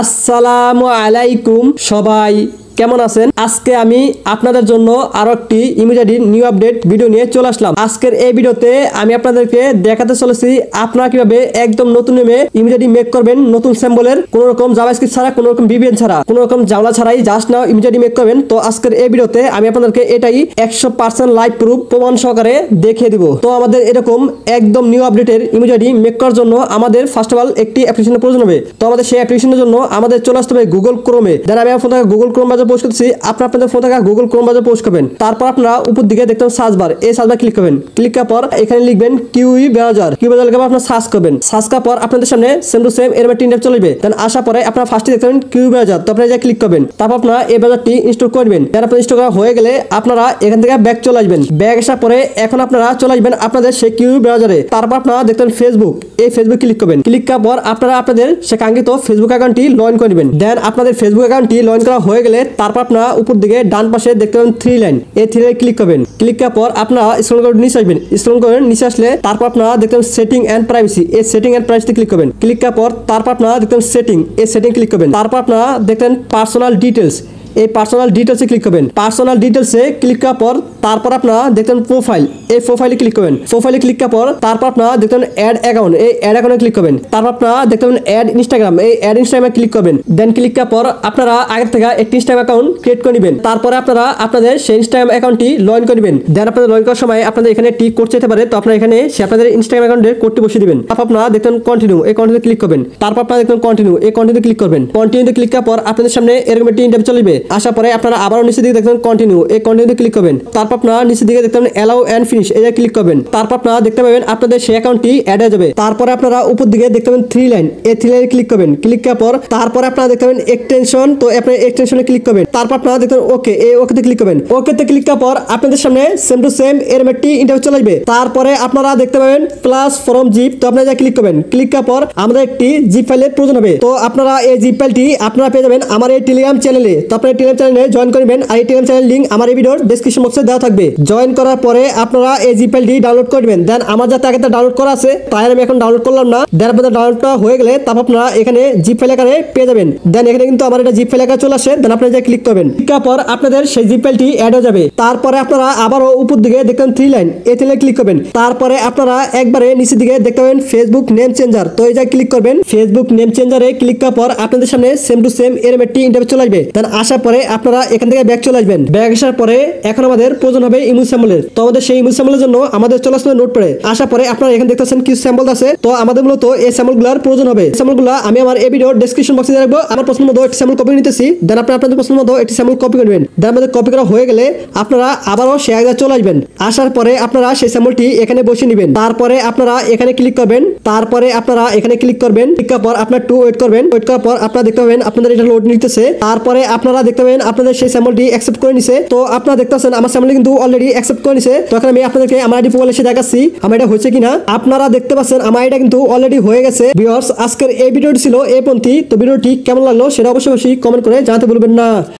আসসালামু আলাইকুম সবাই কেমন আছেন? আজকে আমি আপনাদের জন্য আরো একটি ইমোজি নিউ আপডেট ভিডিও নিয়ে চলে আসলাম। আজকের এই ভিডিওতে আমি আপনাদেরকে দেখাতে চলেছি আপনারা কিভাবে একদম নতুন নেমে ইমোজি মেক করবেন, নতুন সিম্বলের কোনো রকম জাভাস্ক্রিপ্ট ছাড়া, কোনো রকম ভিপিএন ছাড়া, কোনো রকম ঝামেলা ছাড়াই জাস্ট নাও ইমোজি মেক করবেন। তো আজকের এই ভিডিওতে আমি আপনাদেরকে এটাই 100% লাইভ প্রুফ প্রমাণ সহকারে দেখিয়ে দিব। তো আমাদের এরকম একদম নিউ আপডেটের ইমোজি মেক করার জন্য আমাদের ফার্স্ট অফ অল একটি অ্যাপ্লিকেশনের প্রয়োজন হবে। তো আমাদের সেই অ্যাপ্লিকেশনের জন্য আমাদের চলে আসতে হবে গুগল ক্রোমে। দেন আমি ফোন থেকে গুগল ক্রোম পোস্ট করতেছি, আপনাদের ফোন থেকে গুগল ক্রোম ব্রাউজার পোস্ট করবেন। তারপর আপনারা উপর দিকে দেখতে সার্চ বার, এই সার্চ বার ক্লিক করবেন। ক্লিক করার পর এখানে লিখবেন কিউই ব্রাউজার লিখে আপনারা সার্চ করবেন। সার্চ করার পর আপনাদের সামনে সেম টু সেম এর তিনটা চলে যাবে। দেন আসার পরে আপনারা ফার্স্টে দেখতে পাবেন কিউই ব্রাউজার, তো আপনারা যা ক্লিক করবেন। তারপর আপনারা এই ব্রাউজারটি ইনস্টল করবেন। দেন আপনারা ইনস্টল করা হয়ে গেলে আপনারা এখান থেকে ব্যাক চলে আসবেন। ব্যাক আসার পরে এখন আপনারা চলে আসবেন আপনাদের সেই কিউই ব্রাউজারে। তারপর আপনারা দেখতেন ফেসবুক, এই ফেসবুক ক্লিক করবেন। ক্লিক করার পর আপনারা আপনাদের সে কাঙ্ক্ষিত ফেসবুক অ্যাকাউন্টটি লগ ইন করে নেবেন। দেন আপনাদের ফেসবুক অ্যাকাউন্টটি লগ ইন করা হয়ে গেলে তারপর আপনারা উপর দিকে ডান পাশে দেখতে পাবেন থ্রি লাইন, এই থ্রি লাইন ক্লিক করবেন। ক্লিক করার পর আপনারা স্ক্রল করে নিচে আসবেন। স্ক্রল করে নিচে আসলে তারপর আপনারা দেখতে পাবেন সেটিং এন্ড প্রাইভেসি, এই সেটিং এন্ড প্রাইভেসি ক্লিক করবেন। ক্লিক করার পর তারপর আপনারা দেখতে পাবেন সেটিং, এই সেটিং ক্লিক করবেন। তারপর আপনারা দেখতেন পার্সোনাল ডিটেলস, এই পার্সোনাল ডিটেলসে ক্লিক করবেন। পার্সোনাল ডিটেলসে ক্লিক করার পর তারপর আপনারা দেখতেন প্রোফাইল, এই প্রোফাইলে ক্লিক করবেন। প্রোফাইলে ক্লিক করার পর তারপর আপনারা দেখতেন অ্যাড অ্যাকাউন্ট, এই অ্যাড অ্যাকাউন্টে ক্লিক করবেন। তারপর আপনারা দেখতেন অ্যাড ইনস্টাগ্রাম, এই অ্যাড ইনস্টাগ্রামে ক্লিক করবেন। দেন ক্লিক করার পর আপনারা আগে থেকে একটি ইনস্টাগ্রাম অ্যাকাউন্ট ক্রিয়েট করে নেবেন। তারপরে আপনারা আপনাদের সেই ইনস্টাগ্রাম অ্যাকাউন্টটি লগ ইন করে নেবেন। দেন আপনাদের লগ ইন করার সময় আপনাদের এখানে টিক কোড চাইতে পারে, তো আপনারা এখানে সে আপনাদের ইনস্টাগ্রাম অ্যাকাউন্টের কোডটি বসিয়ে দিবেন। তারপর আপনারা দেখতেন কন্টিনিউ, এই কন্টিনিউ ক্লিক করবেন। তারপর আপনারা দেখতেন কন্টিনিউ, এই কন্টিনিউ ক্লিক করবেন। কন্টিনিউতে ক্লিক করার পর আপনাদের সামনে এরকম একটি ইন্টারভিউ চলে যাবে। আসার পরে আপনারা আবারও নিচের দিকে দেখবেন কন্টিনিউ, এই কন্টিনিউতে ক্লিক করবেন। তারপর আপনারা নিচের দিকে দেখবেন অ্যালাউ এন্ড ফিনিশ, এই ক্লিক করবেন। তারপর আপনারা দেখতে পাবেন আপনাদের সেই অ্যাকাউন্টটি অ্যাড হয়ে যাবে। তারপরে আপনারা উপর দিকে দেখতে পাবেন থ্রি লাইন, এই থ্রি লাইনে ক্লিক করবেন। ক্লিক করার পর তারপরে আপনারা দেখতে পাবেন এক্সটেনশন, তো আপনারা এক্সটেনশনে ক্লিক করবেন। তারপর আপনারা দেখবেন ওকে, এই ওকেতে ক্লিক করবেন। ওকেতে ক্লিক করার পর আপনাদের সামনে সেম টু সেম এরকম একটি ইন্টারভিউ চলে আসবে। তারপরে আপনারা দেখতে পাবেন প্লাস ফ্রম জিপ, তো আপনারা যা ক্লিক করবেন। ক্লিক করার পর আমাদের একটি জিপ ফাইলের প্রয়োজন হবে। তো আপনারা এই জিপ ফাইলটি আপনারা পেয়ে যাবেন আমার এই টেলিগ্রাম চ্যানেলে। তো আপনারা টেলিগ্রাম চ্যানেলে জয়েন করবেন, আর এই টেলিগ্রাম চ্যানেল লিংক আমার এই ভিডিওর ডেসক্রিপশন বক্সে দেওয়া থাকবে। জয়েন করার পরে আপনারা এই জিপ ফাইলটি ডাউনলোড করবেন। দেন আমার যাতে আগে ডাউনলোড করা আছে তাই আমি এখন ডাউনলোড করলাম না। দেন আপনাদের ডাউনলোডটা হয়ে গেলে তারপর আপনারা এখানে জিপ ফাইল আকারে পেয়ে যাবেন। দেন এখানে কিন্তু আমার এটা জিপ ফাইল আকারে চলে আসে। দেন আপনারা যা ক্লিক করবেন। ক্লিক করার পর আপনাদের সেই জিপ ফাইলটি অ্যাড হয়ে যাবে। তারপরে আপনারা আবারও উপর দিকে দেখবেন থ্রি লাইন, এই থ্রি লাইন ক্লিক করবেন। তারপরে আপনারা একবারে নিচের দিকে দেখতে পাবেন ফেসবুক নেম চেঞ্জার, তো এই যা ক্লিক করবেন। ফেসবুক নেম চেঞ্জারে ক্লিক করার পর আপনাদের সামনে সেম টু সেম এরকম একটি ইন্টারভিউ চলে আসবে। দেন আসার পরে আপনারা এখান থেকে ব্যাক চলে আসবেন। ব্যাক আসার পরে এখন আমাদের প্রয়োজন হবে ইমেজ স্যাম্পলের। তো আমাদের সেই ইমেজ স্যাম্পলের জন্য আমাদের চলে আসবে নোটপ্যাডে। আসার পরে আপনারা এখানে দেখতেছেন কিছু স্যাম্পল আছে, তো আমাদের মূলত এই স্যাম্পলগুলোর প্রয়োজন হবে। স্যাম্পলগুলো আমি আমার এই ভিডিওর ডেসক্রিপশন বক্সে দিয়ে রাখবো। আমার পছন্দ মতো একটি স্যাম্পল কপি নিতেছি। দেন আপনাদের পছন্দ মতো একটি স্যাম্পল কপি করবেন। দেন আমাদের কপি করা হয়ে গেলে আপনারা আবারও সেই জায়গায় চলে আসবেন। আসার পরে আপনারা সেই স্যাম্পলটি এখানে বসিয়ে নেবেন। তারপরে আপনারা এখানে ক্লিক করবেন। তারপরে আপনারা এখানে ক্লিক করবেন। ক্লিক করার পর আপনারা একটু ওয়েট করবেন। ওয়েট করার পর আপনারা দেখতে পাবেন আপনাদের এটা লোড নিতেছে। তারপরে আপনারা দেখতে পাবেন আপনাদের সেই স্যাম্পলটি অ্যাকসেপ্ট করে নিছে। তো আপনারা দেখতে পাচ্ছেন আমার স্যাম্পল কিন্তু অলরেডি অ্যাকসেপ্ট করে নিছে। তো এখন আমি আপনাদেরকে আমার আইডি প্রোফাইলে এসে দেখাচ্ছি আমার এটা হয়েছে কিনা। আপনারা দেখতে পাচ্ছেন আমার এটা কিন্তু অলরেডি হয়ে গেছে। ভিউয়ার্স, আজকের এই ভিডিওটি ছিল এই পর্যন্ত। তো ভিডিওটি কেমন লাগলো সেটা অবশ্যই কমেন্ট করে জানাতে ভুলবেন না।